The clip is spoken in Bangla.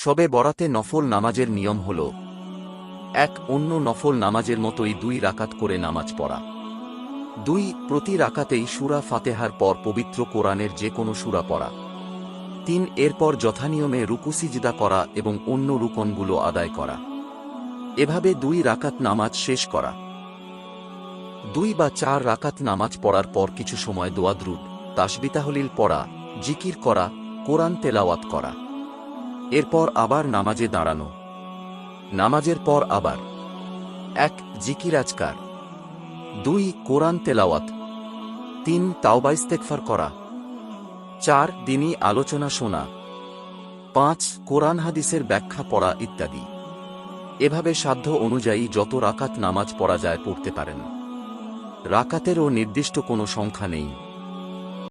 শবে বরাতে নফল নামাজের নিয়ম হল: ১. অন্য নফল নামাজের মতোই ২ রাকাত করে নামাজ পড়া। ২. প্রতি রাকাতেই সূরা ফাতেহার পর পবিত্র কোরআনের যে কোনো সূরা পড়া। ৩. এরপর যথানিয়মে রুকু সিজদা করা এবং অন্য রুকনগুলো আদায় করা। এভাবে ২ রাকাত নামাজ শেষ করা। ২ বা ৪ রাকাত নামাজ পড়ার পর কিছু সময় দোয়া দ্রুদ, তাসবিহ তাহলিল পড়া, জিকির করা, কোরআন তেলাওয়াত করা। এরপর আবার নামাজে দাঁড়ানো। নামাজের পর আবার ১. জিকির আজকার, ২. কোরআন তেলাওয়াত, ৩. তাওবা ইস্তেগফার করা, ৪. দ্বীনি আলোচনা শোনা, ৫. কোরআন হাদিসের ব্যাখ্যা পড়া ইত্যাদি। এভাবে সাধ্য অনুযায়ী যত রাকাত নামাজ পড়া যায় পড়তে পারেন। রাকাতেরও নির্দিষ্ট কোনো সংখ্যা নেই।